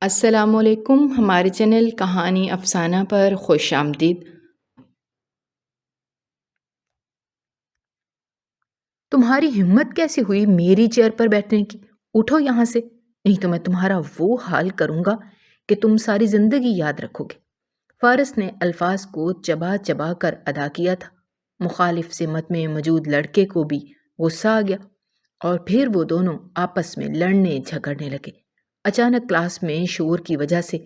السلام علیکم، ہمارے چینل کہانی افسانہ پر خوش آمدید۔ تمہاری ہمت کیسے ہوئی میری چیئر پر بیٹھنے کی؟ اٹھو یہاں سے، نہیں تو میں تمہارا وہ حال کروں گا کہ تم ساری زندگی یاد رکھو گے۔ فارس نے الفاظ کو چبا چبا کر ادا کیا تھا۔ مخالف سمت میں موجود لڑکے کو بھی غصہ آ گیا اور پھر وہ دونوں آپس میں لڑنے جھگڑنے لگے۔ اچانک کلاس میں شور کی وجہ سے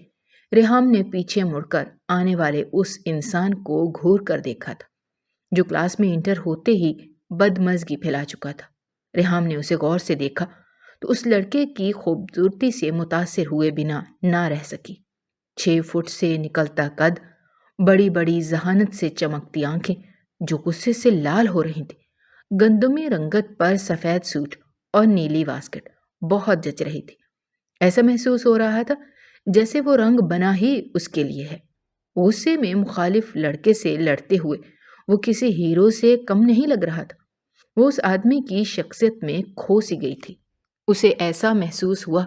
ریحام نے پیچھے مڑ کر آنے والے اس انسان کو گھور کر دیکھا تھا جو کلاس میں انٹر ہوتے ہی بدمزگی پھیلا چکا تھا۔ ریحام نے اسے غور سے دیکھا تو اس لڑکے کی خوبصورتی سے متاثر ہوئے بنا نہ رہ سکی۔ 6 فٹ سے نکلتا قد، بڑی بڑی ذہانت سے چمکتی آنکھیں جو غصے سے لال ہو رہی تھی، گندمی رنگت پر سفید سوٹ اور نیلی واسکٹ بہت جچ رہی تھی۔ ایسا محسوس ہو رہا تھا جیسے وہ رنگ بنا ہی اس کے لیے ہے۔ غصے میں مخالف لڑکے سے لڑتے ہوئے وہ کسی ہیرو سے کم نہیں لگ رہا تھا۔ وہ اس آدمی کی شخصیت میں کھو سی گئی تھی۔ اسے ایسا محسوس ہوا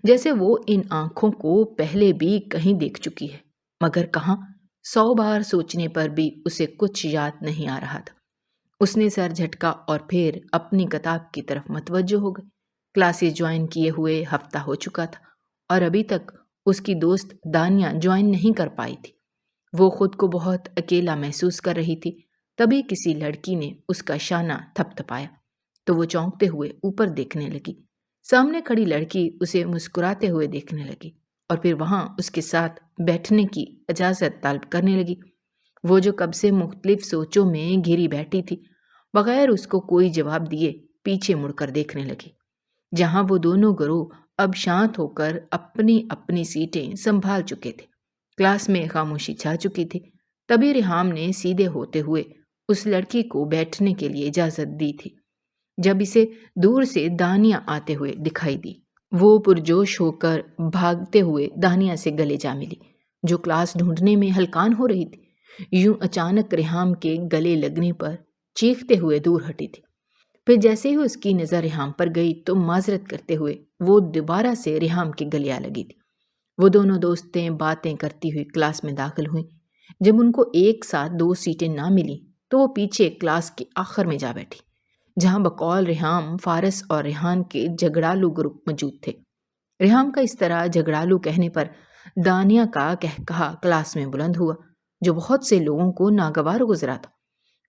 جیسے وہ ان آنکھوں کو پہلے بھی کہیں دیکھ چکی ہے، مگر کہاں؟ 100 بار سوچنے پر بھی اسے کچھ یاد نہیں آ رہا تھا۔ اس نے سر جھٹکا اور پھر اپنی کتاب کی طرف متوجہ ہو گئی۔ کلاسز جوائن کیے ہوئے ہفتہ ہو چکا تھا اور ابھی تک اس کی دوست دانیہ جوائن نہیں کر پائی تھی۔ وہ خود کو بہت اکیلا محسوس کر رہی تھی۔ تبھی کسی لڑکی نے اس کا شانہ تھپ تھپایا تو وہ چونکتے ہوئے اوپر دیکھنے لگی۔ سامنے کھڑی لڑکی اسے مسکراتے ہوئے دیکھنے لگی اور پھر وہاں اس کے ساتھ بیٹھنے کی اجازت طلب کرنے لگی۔ وہ جو کب سے مختلف سوچوں میں گھری بیٹھی تھی، بغیر اس کو کوئی جواب دیے پیچھے مڑ کر دیکھنے لگی۔ جہاں وہ دونوں گروہ اب شانت ہو کر اپنی اپنی سیٹیں سنبھال چکے تھے، کلاس میں خاموشی چھا چکی تھی۔ تبھی ریحام نے سیدھے ہوتے ہوئے اس لڑکی کو بیٹھنے کے لیے اجازت دی تھی جب اسے دور سے دانیہ آتے ہوئے دکھائی دی۔ وہ پرجوش ہو کر بھاگتے ہوئے دانیہ سے گلے جا ملی جو کلاس ڈھونڈنے میں ہلکان ہو رہی تھی۔ یوں اچانک ریحام کے گلے لگنے پر چیختے ہوئے دور ہٹی تھی۔ پھر جیسے ہی اس کی نظر ریحام پر گئی تو معذرت کرتے ہوئے وہ دوبارہ سے ریحام کے گلے آ لگی تھی۔ وہ دونوں دوستیں باتیں کرتی ہوئی کلاس میں داخل ہوئیں۔ جب ان کو ایک ساتھ 2 سیٹیں نہ ملی تو وہ پیچھے کلاس کے آخر میں جا بیٹھی، جہاں بقول ریحام فارس اور ریحان کے جھگڑالو گروپ موجود تھے۔ ریحام کا اس طرح جھگڑالو کہنے پر دانیہ کا کہا کلاس میں بلند ہوا جو بہت سے لوگوں کو ناگوار گزرا تھا۔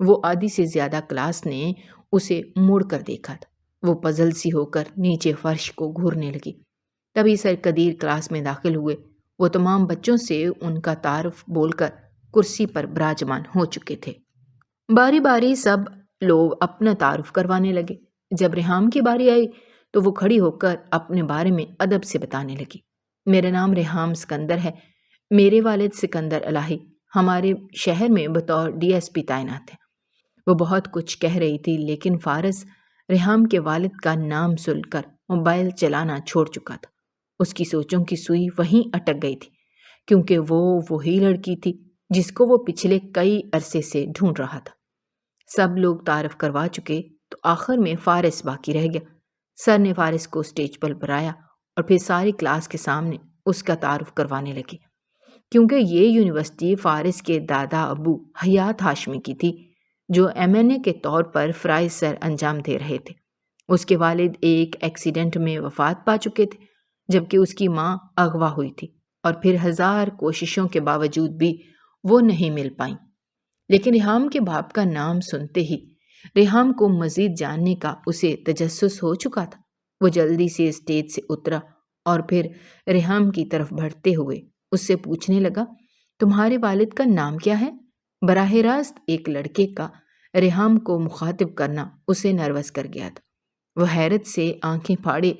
وہ آدھی سے زیادہ کلاس نے اسے مڑ کر دیکھا تھا۔ وہ پزل سی ہو کر نیچے فرش کو گھورنے لگی۔ تبھی سر قدیر کلاس میں داخل ہوئے۔ وہ تمام بچوں سے ان کا تعارف بول کر کرسی پر براجمان ہو چکے تھے۔ باری باری سب لوگ اپنا تعارف کروانے لگے۔ جب ریحام کی باری آئی تو وہ کھڑی ہو کر اپنے بارے میں ادب سے بتانے لگی۔ میرا نام ریحام سکندر ہے۔ میرے والد سکندر الہی ہمارے شہر میں بطور DSP تعینات ہیں۔ وہ بہت کچھ کہہ رہی تھی لیکن فارس ریحام کے والد کا نام سن کر موبائل چلانا چھوڑ چکا تھا۔ اس کی سوچوں کی سوئی وہیں اٹک گئی تھی کیونکہ وہ وہی لڑکی تھی جس کو وہ پچھلے کئی عرصے سے ڈھونڈ رہا تھا۔ سب لوگ تعارف کروا چکے تو آخر میں فارس باقی رہ گیا۔ سر نے فارس کو اسٹیج پر بلایا اور پھر ساری کلاس کے سامنے اس کا تعارف کروانے لگے۔ کیونکہ یہ یونیورسٹی فارس کے دادا ابو حیات ہاشمی کی تھی جو MNA کے طور پر فرائض سر انجام دے رہے تھے۔ اس کے والد ایک ایکسیڈنٹ میں وفات پا چکے تھے جبکہ اس کی ماں اغوا ہوئی تھی اور پھر 1000 کوششوں کے باوجود بھی وہ نہیں مل پائیں۔ لیکن ریحام کے باپ کا نام سنتے ہی ریحام کو مزید جاننے کا اسے تجسس ہو چکا تھا۔ وہ جلدی سے اسٹیج سے اترا اور پھر ریحام کی طرف بڑھتے ہوئے اس سے پوچھنے لگا، تمہارے والد کا نام کیا ہے؟ براہ راست ایک لڑکے کا ریحام کو مخاطب کرنا اسے نروس کر گیا تھا۔ وہ حیرت سے آنکھیں پھاڑے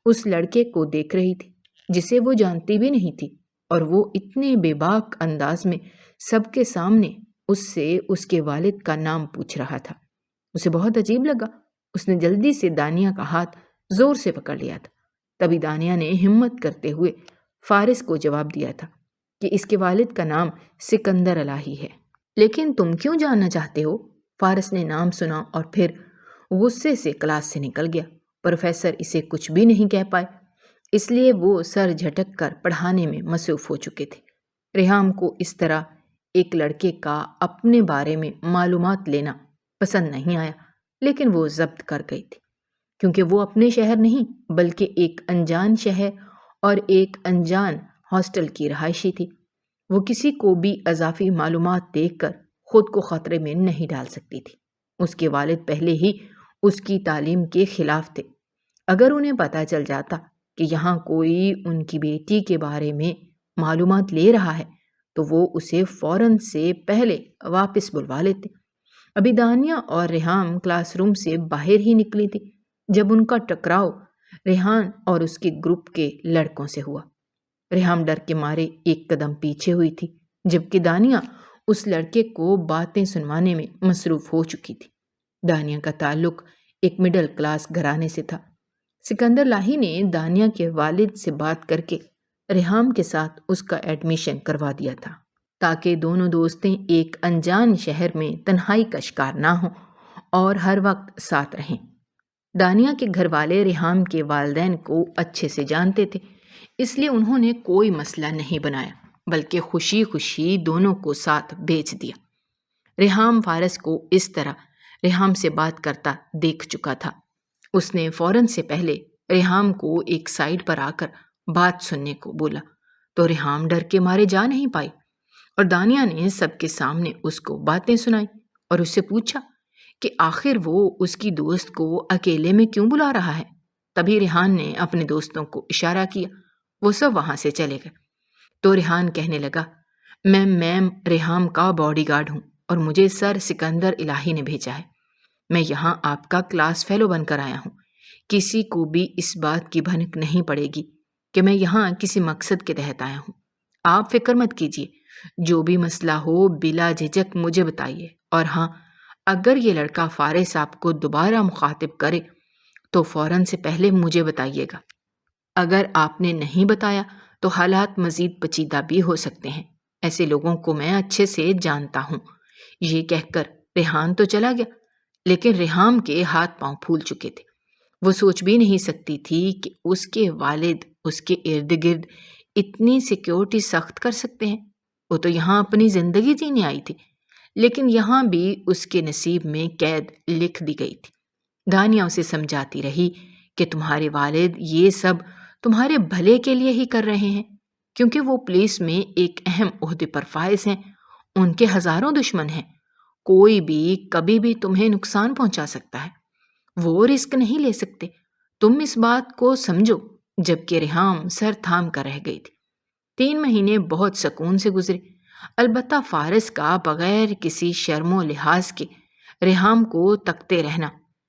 اس لڑکے کو دیکھ رہی تھی جسے وہ جانتی بھی نہیں تھی، اور وہ اتنے بے باک انداز میں سب کے سامنے اس سے اس کے والد کا نام پوچھ رہا تھا۔ اسے بہت عجیب لگا۔ اس نے جلدی سے دانیہ کا ہاتھ زور سے پکڑ لیا تھا۔ تبھی دانیہ نے ہمت کرتے ہوئے فارس کو جواب دیا تھا کہ اس کے والد کا نام سکندر الہی ہے۔ لیکن تم کیوں جاننا چاہتے ہو؟ فارس نے نام سنا اور پھر غصے سے کلاس سے نکل گیا۔ پروفیسر اسے کچھ بھی نہیں کہہ پائے۔ اس لیے وہ سر جھٹک کر پڑھانے میں مصروف ہو چکے تھے۔ ریحام کو اس طرح ایک لڑکے کا اپنے بارے میں معلومات لینا پسند نہیں آیا، لیکن وہ ضبط کر گئی تھی، کیونکہ وہ اپنے شہر نہیں بلکہ ایک انجان شہر اور ایک انجان ہاسٹل کی رہائشی تھی۔ وہ کسی کو بھی اضافی معلومات دیکھ کر خود کو خطرے میں نہیں ڈال سکتی تھی۔ اس کے والد پہلے ہی اس کی تعلیم کے خلاف تھے۔ اگر انہیں پتہ چل جاتا کہ یہاں کوئی ان کی بیٹی کے بارے میں معلومات لے رہا ہے تو وہ اسے فوراً سے پہلے واپس بلوا لیتے۔ ابھی دانیہ اور ریحام کلاس روم سے باہر ہی نکلی تھی جب ان کا ٹکراؤ ریحان اور اس کے گروپ کے لڑکوں سے ہوا۔ ریحام ڈر کے مارے ایک قدم پیچھے ہوئی تھی، جبکہ دانیہ اس لڑکے کو باتیں سنوانے میں مصروف ہو چکی تھی۔ دانیہ کا تعلق ایک مڈل کلاس گھرانے سے تھا۔ سکندر لاہی نے دانیہ کے والد سے بات کر کے ریحام کے ساتھ اس کا ایڈمیشن کروا دیا تھا، تاکہ دونوں دوستیں ایک انجان شہر میں تنہائی کا شکار نہ ہوں اور ہر وقت ساتھ رہیں۔ دانیہ کے گھر والے ریحام کے والدین کو اچھے سے جانتے تھے، اس لیے انہوں نے کوئی مسئلہ نہیں بنایا، بلکہ خوشی خوشی دونوں کو ساتھ بھیج دیا۔ ریحام فارس کو اس طرح ریحام سے بات کرتا دیکھ چکا تھا۔ اس نے فوراً سے پہلے ریحام کو ایک سائڈ پر آ کر بات سننے کو بولا، تو ریحام ڈر کے مارے جا نہیں پائی، اور دانیہ نے سب کے سامنے اس کو باتیں سنائی اور اس سے پوچھا کہ آخر وہ اس کی دوست کو اکیلے میں کیوں بلا رہا ہے۔ تبھی ریحان نے اپنے دوستوں کو اشارہ کیا، وہ سب وہاں سے چلے گئے۔ تو ریحان کہنے لگا، میں میم ریحام کا باڈی گارڈ ہوں اور مجھے سر سکندر الہی نے بھیجا ہے۔ میں یہاں آپ کا کلاس فیلو بن کر آیا ہوں۔ کسی کو بھی اس بات کی بھنک نہیں پڑے گی کہ میں یہاں کسی مقصد کے تحت آیا ہوں۔ آپ فکر مت کیجیے، جو بھی مسئلہ ہو بلا جھجک مجھے بتائیے، اور ہاں، اگر یہ لڑکا فارس آپ کو دوبارہ مخاطب کرے تو فوراً سے پہلے مجھے بتائیے گا۔ اگر آپ نے نہیں بتایا تو حالات مزید پیچیدہ بھی ہو سکتے ہیں۔ ایسے لوگوں کو میں اچھے سے جانتا ہوں۔ یہ کہہ کر ریحان تو چلا گیا، لیکن ریحام کے ہاتھ پاؤں پھول چکے تھے۔ وہ سوچ بھی نہیں سکتی تھی کہ اس کے والد اس کے ارد گرد اتنی سیکیورٹی سخت کر سکتے ہیں۔ وہ تو یہاں اپنی زندگی جینے آئی تھی، لیکن یہاں بھی اس کے نصیب میں قید لکھ دی گئی تھی۔ دانیہ اسے سمجھاتی رہی کہ تمہارے والد یہ سب تمہارے بھلے کے لیے ہی کر رہے ہیں، کیونکہ وہ پولیس میں ایک اہم عہدے پر فائز ہیں۔ ان کے ہزاروں دشمن ہیں، کوئی بھی کبھی بھی تمہیں نقصان پہنچا سکتا ہے۔ وہ رسک نہیں لے سکتے، تم اس بات کو سمجھو۔ جبکہ ریحام سر تھام کر رہ گئی تھی۔ 3 مہینے بہت سکون سے گزرے، البتہ فارس کا بغیر کسی شرم و لحاظ کے ریحام کو تکتے رہنا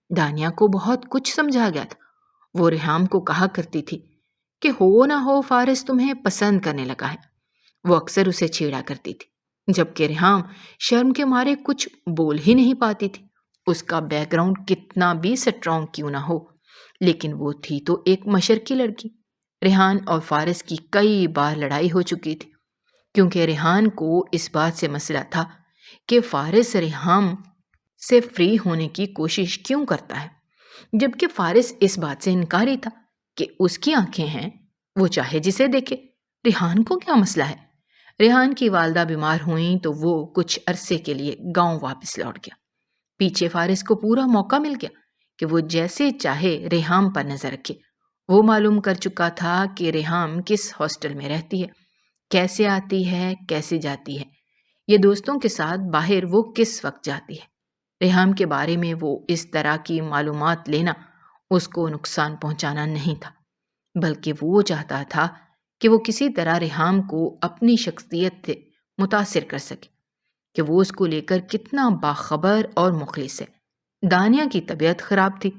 دانیہ کو بہت کچھ سمجھا گیا تھا۔ وہ ریحام کو کہا کرتی تھی کہ ہو نہ ہو فارس تمہیں پسند کرنے لگا ہے۔ وہ اکثر اسے چھیڑا کرتی تھی، جبکہ ریحام شرم کے مارے کچھ بول ہی نہیں پاتی تھی۔ اس کا بیک گراؤنڈ کتنا بھی سٹرونگ کیوں نہ ہو، لیکن وہ تھی تو ایک مشرقی لڑکی۔ ریحان اور فارس کی کئی بار لڑائی ہو چکی تھی، کیونکہ ریحان کو اس بات سے مسئلہ تھا کہ فارس ریحام سے فری ہونے کی کوشش کیوں کرتا ہے، جبکہ فارس اس بات سے انکاری تھا کہ اس کی آنکھیں ہیں، وہ چاہے جسے دیکھے، ریحان کو کیا مسئلہ ہے۔ ریحان کی والدہ بیمار ہوئیں تو وہ کچھ عرصے کے لیے گاؤں واپس لوٹ گیا۔ پیچھے فارس کو پورا موقع مل گیا کہ وہ جیسے چاہے ریحام پر نظر رکھے۔ وہ معلوم کر چکا تھا کہ ریحام کس ہاسٹل میں رہتی ہے، کیسے آتی ہے، کیسے جاتی ہے، یہ دوستوں کے ساتھ باہر وہ کس وقت جاتی ہے۔ ریحام کے بارے میں وہ اس طرح کی معلومات لینا اس کو نقصان پہنچانا نہیں تھا، بلکہ وہ چاہتا تھا کہ وہ کسی طرح ریحام کو اپنی شخصیت سے متاثر کر سکے کہ وہ اس کو لے کر کتنا باخبر اور مخلص ہے۔ دانیہ کی طبیعت خراب تھی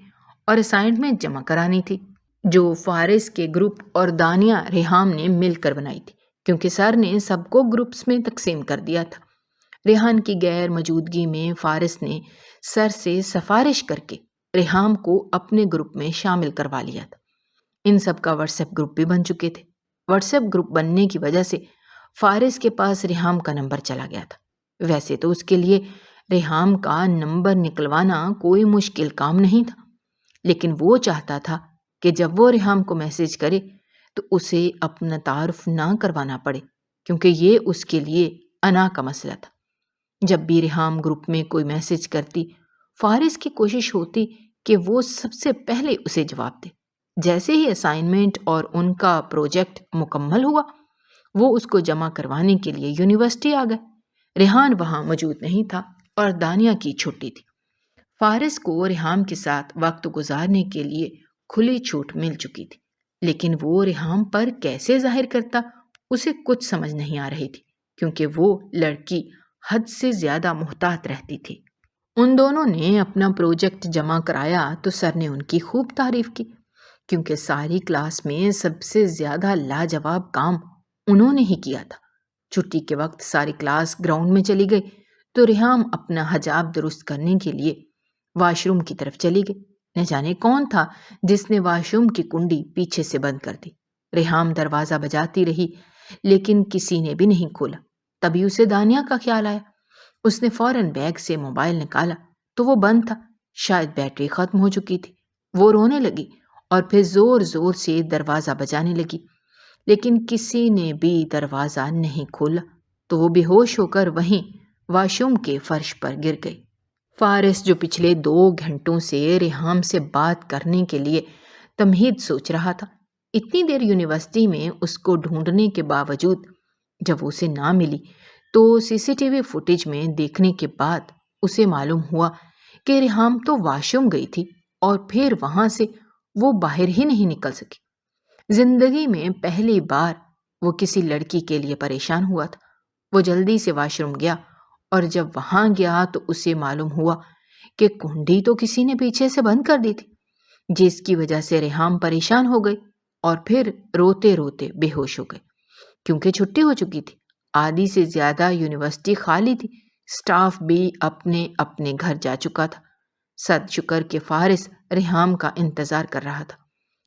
اور اسائنمنٹ جمع کرانی تھی، جو فارس کے گروپ اور دانیہ ریحام نے مل کر بنائی تھی، کیونکہ سر نے سب کو گروپس میں تقسیم کر دیا تھا۔ ریحان کی غیر موجودگی میں فارس نے سر سے سفارش کر کے ریحام کو اپنے گروپ میں شامل کروا لیا تھا۔ ان سب کا واٹس ایپ گروپ بھی بن چکے تھے۔ واٹس ایپ گروپ بننے کی وجہ سے فارس کے پاس ریحام کا نمبر چلا گیا تھا۔ ویسے تو اس کے لیے ریحام کا نمبر نکلوانا کوئی مشکل کام نہیں تھا، لیکن وہ چاہتا تھا کہ جب وہ ریحام کو میسج کرے تو اسے اپنا تعارف نہ کروانا پڑے، کیونکہ یہ اس کے لیے انا کا مسئلہ تھا۔ جب بھی ریحام گروپ میں کوئی میسج کرتی، فارس کی کوشش ہوتی کہ وہ سب سے پہلے اسے جواب دے۔ جیسے ہی اسائنمنٹ اور ان کا پروجیکٹ مکمل ہوا، وہ اس کو جمع کروانے کے لیے یونیورسٹی آ گئے۔ ریحان وہاں موجود نہیں تھا اور دانیہ کی چھٹی تھی۔ فارس کو ریحام کے ساتھ وقت گزارنے کے لیے کھلی چھوٹ مل چکی تھی، لیکن وہ ریحام پر کیسے ظاہر کرتا اسے کچھ سمجھ نہیں آ رہی تھی، کیونکہ وہ لڑکی حد سے زیادہ محتاط رہتی تھی۔ ان دونوں نے اپنا پروجیکٹ جمع کرایا تو سر نے ان کی خوب تعریف کی، کیونکہ ساری کلاس میں سب سے زیادہ لاجواب کام انہوں نے ہی کیا تھا۔ چھٹی کے وقت ساری کلاس گراؤنڈ میں چلی گئی تو ریحام اپنا حجاب درست کرنے کے لیے واش روم کی طرف چلی گئی۔ نہ جانے کون تھا جس نے واش روم کی کنڈی پیچھے سے بند کر دی۔ ریحام دروازہ بجاتی رہی لیکن کسی نے بھی نہیں کھولا۔ تبھی اسے دانیہ کا خیال آیا۔ اس نے فوراً بیگ سے موبائل نکالا تو وہ بند تھا، شاید بیٹری ختم ہو چکی تھی۔ وہ رونے لگی اور پھر زور زور سے دروازہ بجانے لگی، لیکن کسی نے بھی دروازہ نہیں کھولا تو وہ بے ہوش ہو کر وہیں واش روم کے فرش پر گر گئی۔ فارس جو پچھلے 2 گھنٹوں سے ریحام سے بات کرنے کے لیے تمہید سوچ رہا تھا، اتنی دیر یونیورسٹی میں اس کو ڈھونڈنے کے باوجود جب اسے نہ ملی تو CCTV فوٹیج میں دیکھنے کے بعد اسے معلوم ہوا کہ ریحام تو واش روم گئی تھی اور پھر وہاں سے وہ باہر ہی نہیں نکل سکی۔ زندگی میں پہلی بار وہ کسی لڑکی کے لیے پریشان ہوا تھا۔ وہ جلدی سے واش روم گیا اور جب وہاں گیا تو اسے معلوم ہوا کہ کنڈی تو کسی نے پیچھے سے بند کر دی تھی، جس کی وجہ سے ریحام پریشان ہو گئی اور پھر روتے روتے بے ہوش ہو گئی، کیونکہ چھٹی ہو چکی تھی۔ آدھی سے زیادہ یونیورسٹی خالی تھی، سٹاف بھی اپنے اپنے گھر جا چکا تھا۔ صد شکر کہ فارس ریحام کا انتظار کر رہا تھا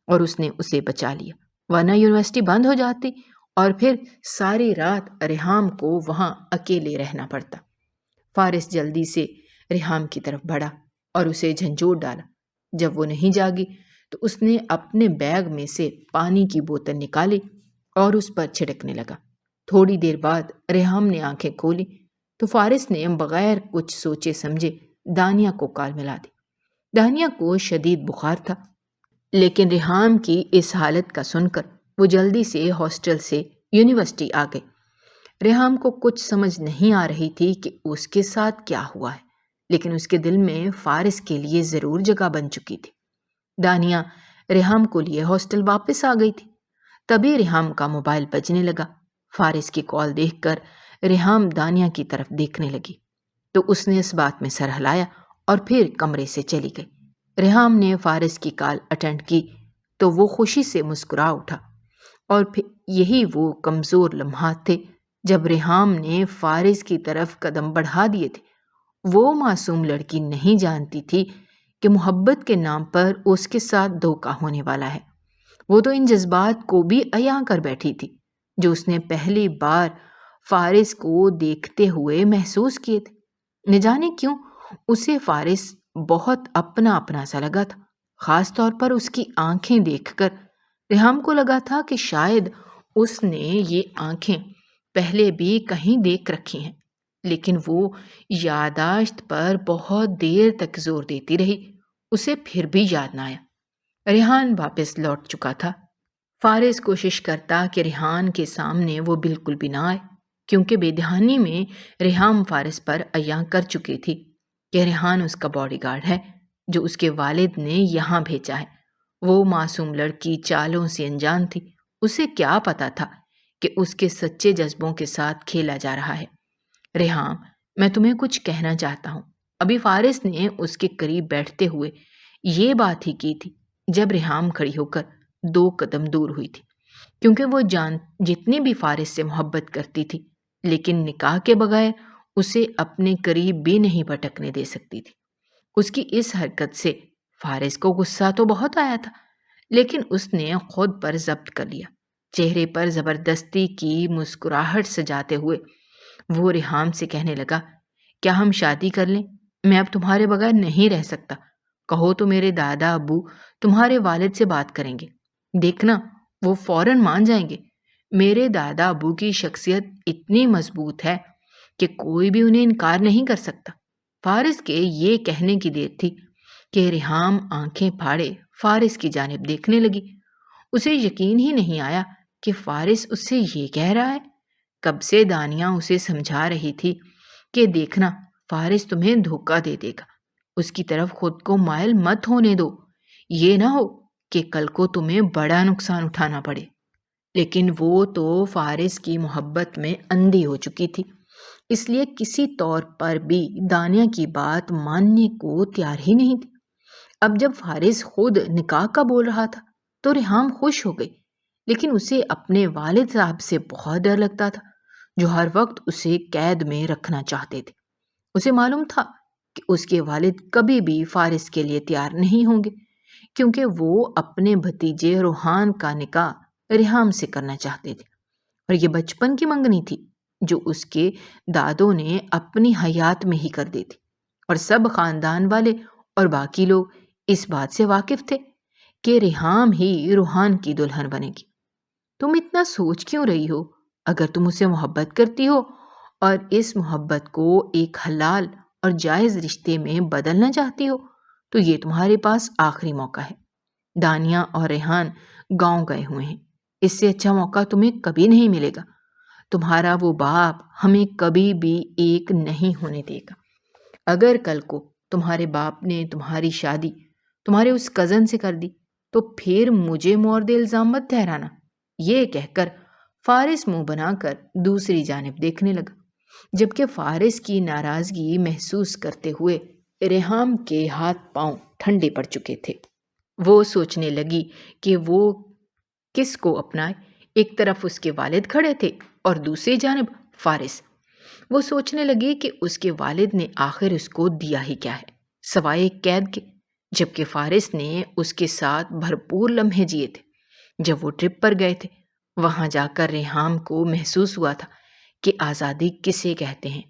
اور اس نے اسے بچا لیا، ورنہ یونیورسٹی بند ہو جاتی اور پھر ساری رات ریحام کو وہاں اکیلے رہنا پڑتا۔ فارس جلدی سے ریحام کی طرف بڑھا اور اسے جھنجھوڑ ڈالا۔ جب وہ نہیں جاگی تو اس نے اپنے بیگ میں سے پانی کی بوتل نکالی اور اس پر چھڑکنے لگا۔ تھوڑی دیر بعد ریحام نے آنکھیں کھولی تو فارس نے بغیر کچھ سوچے سمجھے دانیہ کو کال ملا دی۔ دانیہ کو شدید بخار تھا، لیکن ریحام کی اس حالت کا سن کر وہ جلدی سے ہاسٹل سے یونیورسٹی آ گئی۔ ریحام کو کچھ سمجھ نہیں آ رہی تھی کہ اس کے ساتھ کیا ہوا ہے، لیکن اس کے دل میں فارس کے لیے ضرور جگہ بن چکی تھی۔ دانیہ ریحام کو لیے ہاسٹل واپس آ گئی تھی۔ تبھی ریحام کا موبائل بجنے لگا۔ فارس کی کال دیکھ کر ریحام دانیہ کی طرف دیکھنے لگی تو اس نے اس بات میں سر ہلایا اور پھر کمرے سے چلی گئی۔ ریحام نے فارس کی کال اٹینڈ کی تو وہ خوشی سے مسکرا اٹھا، اور پھر یہی وہ کمزور لمحات تھے جب ریحام نے فارس کی طرف قدم بڑھا دیے تھے۔ وہ معصوم لڑکی نہیں جانتی تھی کہ محبت کے نام پر اس کے ساتھ دھوکا ہونے والا ہے۔ وہ تو ان جذبات کو بھی عیاں کر بیٹھی تھی جو اس نے پہلی بار فارس کو دیکھتے ہوئے محسوس کیے تھے۔ نہ جانے کیوں اسے فارس بہت اپنا اپنا سا لگا تھا، خاص طور پر اس کی آنکھیں دیکھ کر ریحام کو لگا تھا کہ شاید اس نے یہ آنکھیں پہلے بھی کہیں دیکھ رکھی ہیں، لیکن وہ یادداشت پر بہت دیر تک زور دیتی رہی، اسے پھر بھی یاد نہ آیا۔ ریحان واپس لوٹ چکا تھا۔ فارس کوشش کرتا کہ ریحان کے سامنے وہ بالکل بھی نہ آئے، کیونکہ بے دہانی میں ریحام فارس پر عیاں کر چکی تھی کہ ریحان اس کا باڈی گارڈ ہے جو اس کے والد نے یہاں بھیجا ہے۔ وہ معصوم لڑکی چالوں سے انجان تھی، اسے کیا پتا تھا کہ اس کے سچے جذبوں کے ساتھ کھیلا جا رہا ہے۔ ریحام، میں تمہیں کچھ کہنا چاہتا ہوں۔ ابھی فارس نے اس کے قریب بیٹھتے ہوئے یہ بات ہی کی تھی جب ریحام کھڑی ہو کر 2 قدم دور ہوئی تھی، کیونکہ وہ جتنی بھی فارس سے محبت کرتی تھی، لیکن نکاح کے بغیر اسے اپنے قریب بھی نہیں بھٹکنے دے سکتی تھی۔ اس کی اس حرکت سے فارس کو غصہ تو بہت آیا تھا، لیکن اس نے خود پر ضبط کر لیا۔ چہرے پر زبردستی کی مسکراہٹ سجاتے ہوئے وہ ریحام سے کہنے لگا، کیا ہم شادی کر لیں؟ میں اب تمہارے بغیر نہیں رہ سکتا۔ کہو تو میرے دادا ابو تمہارے والد سے بات کریں گے، دیکھنا وہ فوراً مان جائیں گے۔ میرے دادا ابو کی شخصیت اتنی مضبوط ہے کہ کوئی بھی انہیں انکار نہیں کر سکتا۔ فارس کے یہ کہنے کی دیر تھی کہ ریحام آنکھیں پھاڑے فارس کی جانب دیکھنے لگی۔ اسے یقین ہی نہیں آیا کہ فارس اس سے یہ کہہ رہا ہے۔ کب سے دانیہ اسے سمجھا رہی تھی کہ دیکھنا، فارس تمہیں دھوکہ دے دے گا، اس کی طرف خود کو مائل مت ہونے دو، یہ نہ ہو کہ کل کو تمہیں بڑا نقصان اٹھانا پڑے۔ لیکن وہ تو فارس کی محبت میں اندھی ہو چکی تھی، اس لیے کسی طور پر بھی دانیہ کی بات ماننے کو تیار ہی نہیں تھی۔ اب جب فارس خود نکاح کا بول رہا تھا تو ریحام خوش ہو گئی، لیکن اسے اپنے والد صاحب سے بہت ڈر لگتا تھا، جو ہر وقت اسے قید میں رکھنا چاہتے تھے۔ اسے معلوم تھا کہ اس کے والد کبھی بھی فارس کے لیے تیار نہیں ہوں گے، کیونکہ وہ اپنے بھتیجے روحان کا نکاح ریحام سے کرنا چاہتے تھے، اور یہ بچپن کی منگنی تھی جو اس کے دادوں نے اپنی حیات میں ہی کر دی تھی، اور سب خاندان والے اور باقی لوگ اس بات سے واقف تھے کہ ریحام ہی روحان کی دلہن بنے گی۔ تم اتنا سوچ کیوں رہی ہو؟ اگر تم اسے محبت کرتی ہو اور اس محبت کو ایک حلال اور جائز رشتے میں بدلنا چاہتی ہو تو یہ تمہارے پاس آخری موقع ہے۔ دانیہ اور ریحان گاؤں گئے ہوئے ہیں، اس سے اچھا موقع تمہیں کبھی نہیں ملے گا۔ تمہارا وہ باپ ہمیں کبھی بھی ایک نہیں ہونے دے گا۔ اگر کل کو تمہارے باپ نے تمہاری شادی تمہارے اس کزن سے کر دی تو پھر مجھے مورد الزام مت ٹھہرانا۔ یہ کہہ کر فارس منہ بنا کر دوسری جانب دیکھنے لگا، جبکہ فارس کی ناراضگی محسوس کرتے ہوئے ریحام کے ہاتھ پاؤں ٹھنڈے پڑ چکے تھے۔ وہ سوچنے لگی کہ وہ کس کو اپنائے۔ ایک طرف اس کے والد کھڑے تھے اور دوسری جانب فارس۔ وہ سوچنے لگی کہ اس کے والد نے آخر اس کو دیا ہی کیا ہے سوائے قید کے، جبکہ فارس نے اس کے ساتھ بھرپور لمحے جیے تھے جب وہ ٹرپ پر گئے تھے۔ وہاں جا کر ریحام کو محسوس ہوا تھا کہ آزادی کسے کہتے ہیں۔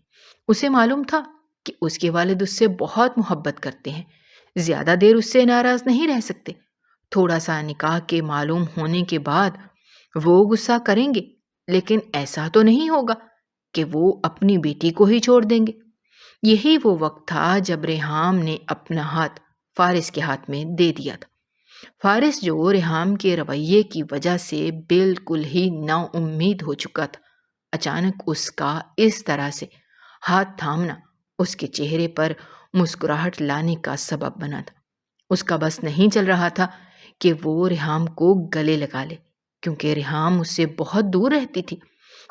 اسے معلوم تھا کہ اس کے والد اس سے بہت محبت کرتے ہیں، زیادہ دیر اس سے ناراض نہیں رہ سکتے۔ تھوڑا سا نکاح کے معلوم ہونے کے بعد وہ غصہ کریں گے، لیکن ایسا تو نہیں ہوگا کہ وہ اپنی بیٹی کو ہی چھوڑ دیں گے۔ یہی وہ وقت تھا جب ریحام نے اپنا ہاتھ فارس کے ہاتھ میں دے دیا تھا۔ فارس جو ریحام کے رویے کی وجہ سے بالکل ہی نا امید ہو چکا تھا، اچانک اس کا اس طرح سے ہاتھ تھامنا اس کے چہرے پر مسکراہٹ لانے کا سبب بنا تھا۔ اس کا بس نہیں چل رہا تھا کہ وہ ریحام کو گلے لگا لے، کیونکہ ریحام اس سے بہت دور رہتی تھی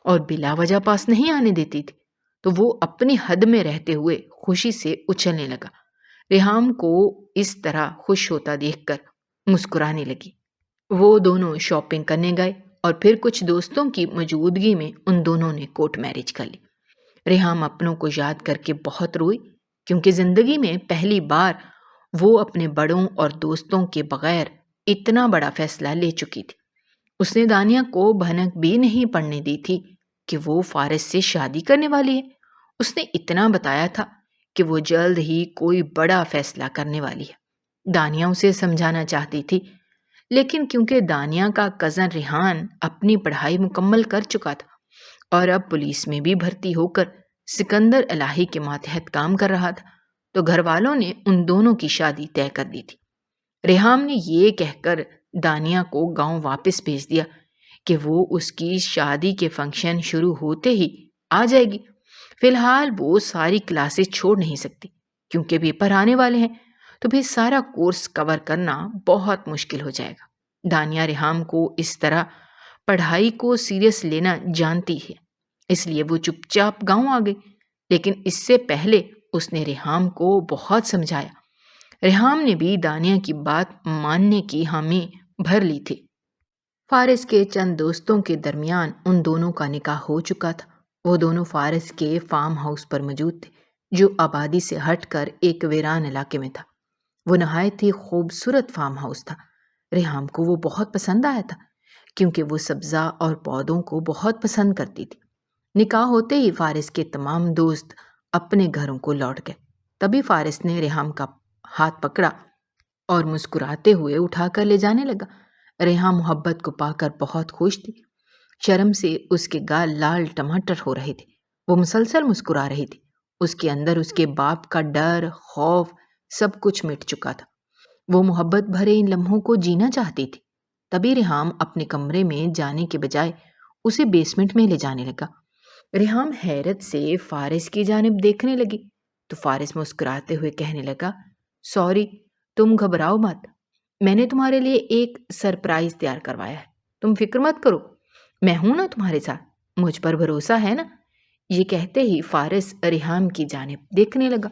اور بلا وجہ پاس نہیں آنے دیتی تھی، تو وہ اپنی حد میں رہتے ہوئے خوشی سے اچھلنے لگا۔ ریحام کو اس طرح خوش ہوتا دیکھ کر مسکرانے لگی۔ وہ دونوں شاپنگ کرنے گئے اور پھر کچھ دوستوں کی موجودگی میں ان دونوں نے کورٹ میرج کر لی۔ ریحام اپنوں کو یاد کر کے بہت روئی، کیونکہ زندگی میں پہلی بار وہ اپنے بڑوں اور دوستوں کے بغیر اتنا بڑا فیصلہ لے چکی تھی۔ اس نے دانیہ کو بھنک بھی نہیں پڑنے دی تھی کہ وہ فارس سے شادی کرنے والی ہے۔ اس نے اتنا بتایا تھا کہ وہ جلد ہی کوئی بڑا فیصلہ کرنے والی ہے۔ دانیہ اسے سمجھانا چاہتی تھی، لیکن کیونکہ دانیہ کا کزن ریحان اپنی پڑھائی مکمل کر چکا تھا اور اب پولیس میں بھی بھرتی ہو کر سکندر الہی کے ماتحت کام کر رہا تھا، تو گھر والوں نے ان دونوں کی شادی طے کر دی تھی۔ ریحام نے یہ کہہ کر دانیہ کو گاؤں واپس بھیج دیا کہ وہ اس کی شادی کے فنکشن شروع ہوتے ہی آ جائے گی۔ فی الحال وہ ساری کلاسز چھوڑ نہیں سکتی، کیونکہ پیپر آنے والے ہیں، تو پھر سارا کورس کور کرنا بہت مشکل ہو جائے گا۔ دانیہ ریحام کو اس طرح پڑھائی کو سیریس لینا جانتی ہے، اس لیے وہ چپ چاپ گاؤں آ گئی، لیکن اس سے پہلے اس نے ریحام کو بہت سمجھایا۔ ریحام نے بھی دانیہ کی بات ماننے کی حامی بھر لی تھی۔ فارس کے چند دوستوں کے درمیان ان دونوں کا نکاح ہو چکا تھا۔ وہ دونوں فارس کے فارم ہاؤس پر موجود تھے، جو آبادی سے ہٹ کر ایک ویران علاقے میں تھا۔ وہ نہایت ہی خوبصورت فارم ہاؤس تھا۔ ریحام کو وہ بہت پسند آیا تھا، کیونکہ وہ سبزہ اور پودوں کو بہت پسند کرتی تھی۔ نکاح ہوتے ہی فارس کے تمام دوست اپنے گھروں کو لوٹ گئے۔ تبھی فارس نے ریحام کا ہاتھ پکڑا اور مسکراتے ہوئے اٹھا کر لے جانے لگا۔ ریحاں محبت کو پا کر بہت خوش تھی۔ شرم سے اس کے گال لال ٹماٹر ہو رہے تھے۔ وہ مسلسل مسکرا رہی تھی۔ اس کے اندر اس کے باپ کا ڈر، خوف، سب کچھ مٹ چکا تھا۔ وہ محبت بھرے ان لمحوں کو جینا چاہتی تھی۔ تبھی ریحام اپنے کمرے میں جانے کے بجائے اسے بیسمنٹ میں لے جانے لگا۔ ریحام حیرت سے فارس کی جانب دیکھنے لگی تو فارس مسکراتے ہوئے کہنے لگا، سوری، تم گھبراؤ مت، میں نے تمہارے لیے ایک سرپرائز تیار کروایا ہے، تم فکر مت کرو، میں ہوں نا تمہارے ساتھ، مجھ پر بھروسہ ہے نا؟ یہ کہتے ہی فارس ریحام کی جانب دیکھنے لگا۔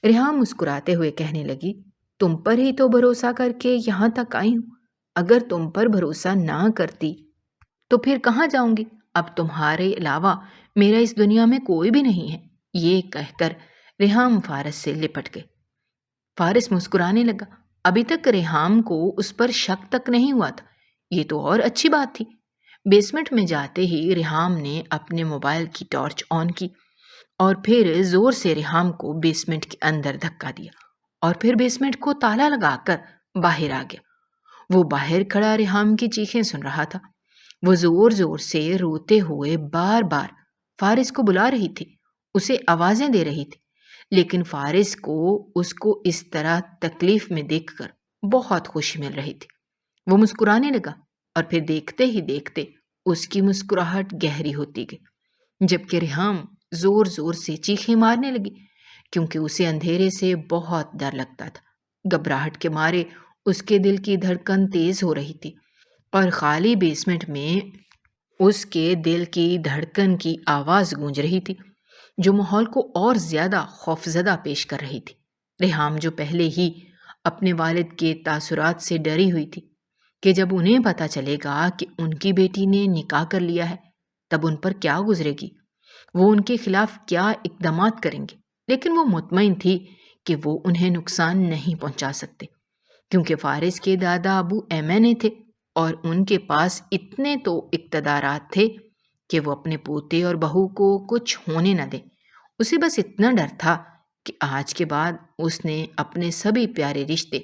ریحام مسکراتے ہوئے کہنے لگی، تم پر ہی تو بھروسہ کر کے یہاں تک آئی ہوں، اگر تم پر بھروسہ نہ کرتی تو پھر کہاں جاؤں گی؟ اب تمہارے علاوہ میرا اس دنیا میں کوئی بھی نہیں ہے۔ یہ کہہ کر ریحام فارس سے لپٹ گئے۔ فارس مسکرانے لگا۔ ابھی تک ریحام کو اس پر شک تک نہیں ہوا تھا، یہ تو اور اچھی بات تھی۔ بیسمنٹ میں جاتے ہی ریحام نے اپنے موبائل کی ٹارچ آن کی اور پھر زور سے ریحام کو بیسمنٹ کے اندر دھکا دیا اور پھر بیسمنٹ کو تالا لگا کر باہر آ گیا۔ وہ باہر کھڑا ریحام کی چیخیں سن رہا تھا۔ وہ زور زور سے روتے ہوئے بار بار فارس کو بلا رہی تھی، اسے آوازیں دے رہی تھی، لیکن فارس کو اس کو اس طرح تکلیف میں دیکھ کر بہت خوشی مل رہی تھی۔ وہ مسکرانے لگا اور پھر دیکھتے ہی دیکھتے اس کی مسکراہٹ گہری ہوتی گئی، جبکہ ریحام زور زور سے چیخیں مارنے لگی کیونکہ اسے اندھیرے سے بہت ڈر لگتا تھا۔ گھبراہٹ کے مارے اس کے دل کی دھڑکن تیز ہو رہی تھی اور خالی بیسمنٹ میں اس کے دل کی دھڑکن کی آواز گونج رہی تھی جو ماحول کو اور زیادہ خوفزدہ پیش کر رہی تھی۔ ریحام جو پہلے ہی اپنے والد کے تاثرات سے ڈری ہوئی تھی کہ جب انہیں پتہ چلے گا کہ ان کی بیٹی نے نکاح کر لیا ہے تب ان پر کیا گزرے گی، وہ ان کے خلاف کیا اقدامات کریں گے، لیکن وہ مطمئن تھی کہ وہ انہیں نقصان نہیں پہنچا سکتے کیونکہ فارس کے دادا ابو ایمن تھے اور ان کے پاس اتنے تو اقتدارات تھے کہ وہ اپنے پوتے اور بہو کو کچھ ہونے نہ دیں۔ اسے بس اتنا ڈر تھا کہ آج کے بعد اس نے اپنے سبھی پیارے رشتے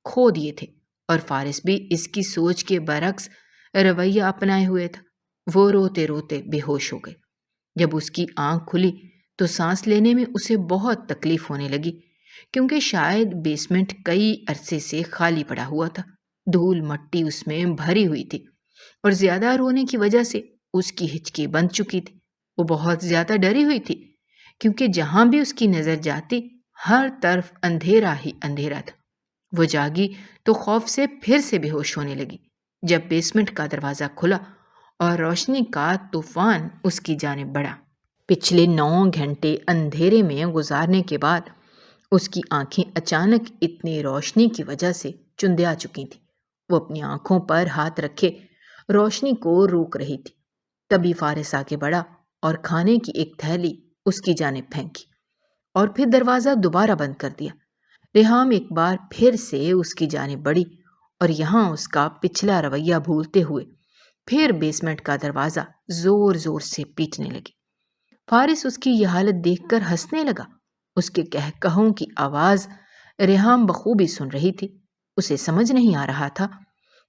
کھو دیے تھے اور فارس بھی اس کی سوچ کے برعکس رویہ اپنائے ہوئے تھا۔ وہ روتے روتے بے ہوش ہو گئے۔ جب اس کی آنکھ کھلی تو سانس لینے میں اسے بہت تکلیف ہونے لگی کیونکہ شاید بیسمنٹ کئی عرصے سے خالی پڑا ہوا تھا، دھول مٹی اس میں بھری ہوئی تھی اور زیادہ رونے کی وجہ سے اس کی ہچکی بند چکی تھی۔ وہ بہت زیادہ ڈری ہوئی تھی کیونکہ جہاں بھی اس کی نظر جاتی ہر طرف اندھیرا ہی اندھیرا تھا۔ وہ جاگی تو خوف سے پھر سے بے ہوش ہونے لگی جب بیسمنٹ کا دروازہ کھلا اور روشنی کا طوفان اس کی جانب بڑھا۔ پچھلے 9 گھنٹے اندھیرے میں گزارنے کے بعد اس کی آنکھیں اچانک اتنی روشنی کی وجہ سے چندیا چکی تھیں۔ وہ اپنی آنکھوں پر ہاتھ رکھے روشنی کو روک رہی تھی۔ تبھی فارس آگے بڑھا اور کھانے کی ایک تھیلی اس کی جانب پھینکی اور پھر دروازہ دوبارہ بند کر دیا۔ ریحام ایک بار پھر سے اس کی جانب بڑھی اور یہاں اس کا پچھلا رویہ بھولتے ہوئے پھر بیسمنٹ کا دروازہ زور زور سے پیٹنے لگی۔ فارس اس کی یہ حالت دیکھ کر ہنسنے لگا۔ اس کے کہوں کی آواز ریحام بخوبی سن رہی تھی۔ اسے سمجھ نہیں آ رہا تھا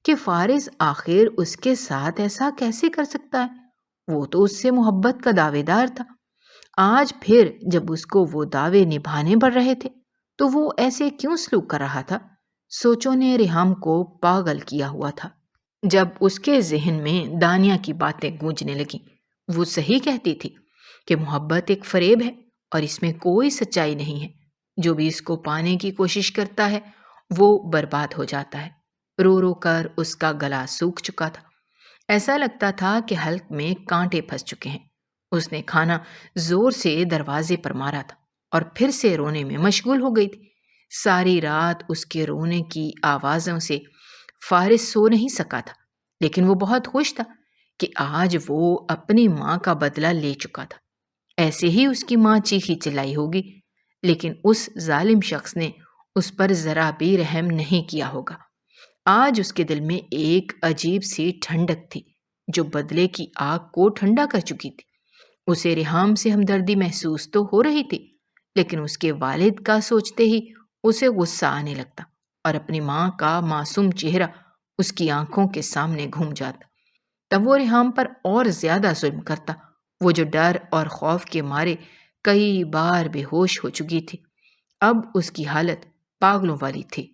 کہ فارس آخر اس کے ساتھ ایسا کیسے کر سکتا ہے۔ وہ تو اس سے محبت کا دعوے دار تھا۔ آج پھر جب اس کو وہ دعوے نبھانے پڑ رہے تھے تو وہ ایسے کیوں سلوک کر رہا تھا؟ سوچوں نے ریحام کو پاگل کیا ہوا تھا۔ جب اس کے ذہن میں دانیہ کی باتیں گونجنے لگیں، وہ صحیح کہتی تھی کہ محبت ایک فریب ہے اور اس میں کوئی سچائی نہیں ہے۔ جو بھی اس کو پانے کی کوشش کرتا ہے وہ برباد ہو جاتا ہے۔ رو رو کر اس کا گلا سوکھ چکا تھا۔ ایسا لگتا تھا کہ حلق میں کانٹے پھنس چکے ہیں۔ اس نے کھانا زور سے دروازے پر مارا تھا اور پھر سے رونے میں مشغول ہو گئی تھی۔ ساری رات اس کے رونے کی آوازوں سے فارس سو نہیں سکا تھا، لیکن وہ بہت خوش تھا کہ آج وہ اپنی ماں کا بدلہ لے چکا تھا۔ ایسے ہی اس کی ماں چیخی چلائی ہوگی، لیکن اس ظالم شخص نے اس پر ذرا بھی رحم نہیں کیا ہوگا۔ آج اس کے دل میں ایک عجیب سی ٹھنڈک تھی جو بدلے کی آگ کو ٹھنڈا کر چکی تھی۔ اسے ریحام سے ہمدردی محسوس تو ہو رہی تھی، لیکن اس کے والد کا سوچتے ہی اسے غصہ آنے لگتا اور اپنی ماں کا معصوم چہرہ اس کی آنکھوں کے سامنے گھوم جاتا۔ تب وہ ریحام پر اور زیادہ ظلم کرتا، وہ جو ڈر اور خوف کے مارے کئی بار بے ہوش ہو چکی تھی۔ اب اس کی حالت پاگلوں والی تھی۔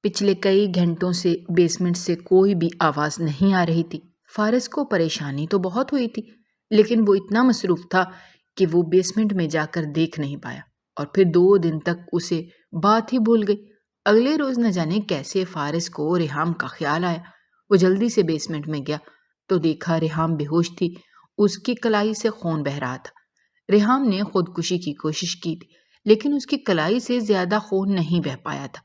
پچھلے کئی گھنٹوں سے بیسمنٹ سے کوئی بھی آواز نہیں آ رہی تھی۔ فارس کو پریشانی تو بہت ہوئی تھی، لیکن وہ اتنا مصروف تھا کہ وہ بیسمنٹ میں جا کر دیکھ نہیں پایا، اور پھر 2 دن تک اسے بات ہی بھول گئی۔ اگلے روز نہ جانے کیسے فارس کو ریحام کا خیال آیا۔ وہ جلدی سے بیسمنٹ میں گیا تو دیکھا ریحام بے ہوش تھی، اس کی کلائی سے خون بہہ رہا تھا۔ ریحام نے خودکشی کی کوشش کی تھی، لیکن اس کی کلائی سے زیادہ خون نہیں بہہ پایا تھا،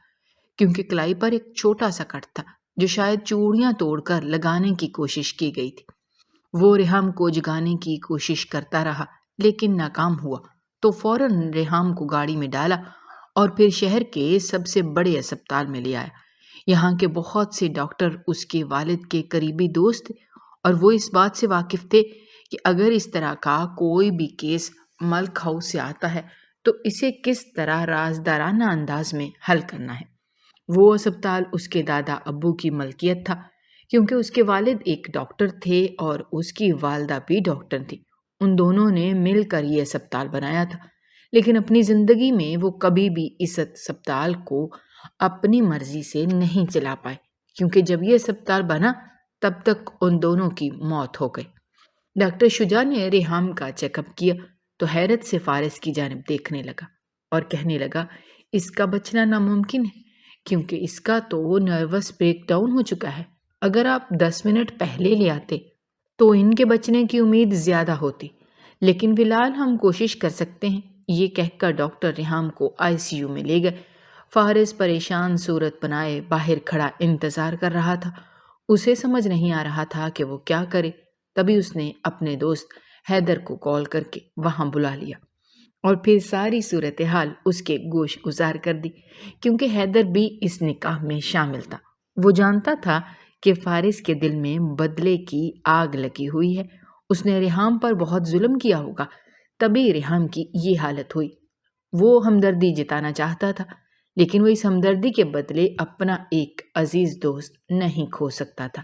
کیونکہ کلائی پر ایک چھوٹا سا کٹ تھا جو شاید چوڑیاں توڑ کر لگانے کی کوشش کی گئی تھی۔ وہ ریحام کو جگانے کی کوشش کرتا رہا، لیکن ناکام ہوا تو فوراً ریحام کو گاڑی میں ڈالا اور پھر شہر کے سب سے بڑے اسپتال میں لے آیا۔ یہاں کے بہت سے ڈاکٹر اس کے والد کے قریبی دوست تھے، اور وہ اس بات سے واقف تھے کہ اگر اس طرح کا کوئی بھی کیس ملک ہاؤس سے آتا ہے تو اسے کس طرح رازدارانہ انداز میں حل کرنا ہے۔ وہ اسپتال اس کے دادا ابو کی ملکیت تھا، کیونکہ اس کے والد ایک ڈاکٹر تھے اور اس کی والدہ بھی ڈاکٹر تھی۔ ان دونوں نے مل کر یہ اسپتال بنایا تھا، لیکن اپنی زندگی میں وہ کبھی بھی اس اسپتال کو اپنی مرضی سے نہیں چلا پائے، کیونکہ جب یہ اسپتال بنا تب تک ان دونوں کی موت ہو گئی۔ ڈاکٹر شجاع نے ریحام کا چیک اپ کیا تو حیرت سے فارس کی جانب دیکھنے لگا اور کہنے لگا، اس کا بچنا ناممکن ہے، کیونکہ اس کا تو نروس بریک ڈاؤن ہو چکا ہے۔ اگر آپ 10 منٹ پہلے لے آتے تو ان کے بچنے کی امید زیادہ ہوتی، لیکن فی الحال ہم کوشش کر سکتے ہیں۔ یہ کہہ کر ڈاکٹر ریحام کو ICU میں لے گئے۔ فارس پریشان صورت بنائے باہر کھڑا انتظار کر رہا تھا۔ اسے سمجھ نہیں آ رہا تھا کہ وہ کیا کرے۔ تبھی اس نے اپنے دوست حیدر کو کال کر کے وہاں بلا لیا اور پھر ساری صورتحال اس کے گوش گزار کر دی، کیونکہ حیدر بھی اس نکاح میں شامل تھا۔ وہ جانتا تھا کہ فارس کے دل میں بدلے کی آگ لگی ہوئی ہے۔ اس نے ریحام پر بہت ظلم کیا ہوگا، تبھی ریحام کی یہ حالت ہوئی۔ وہ ہمدردی جتانا چاہتا تھا، لیکن وہ اس ہمدردی کے بدلے اپنا ایک عزیز دوست نہیں کھو سکتا تھا،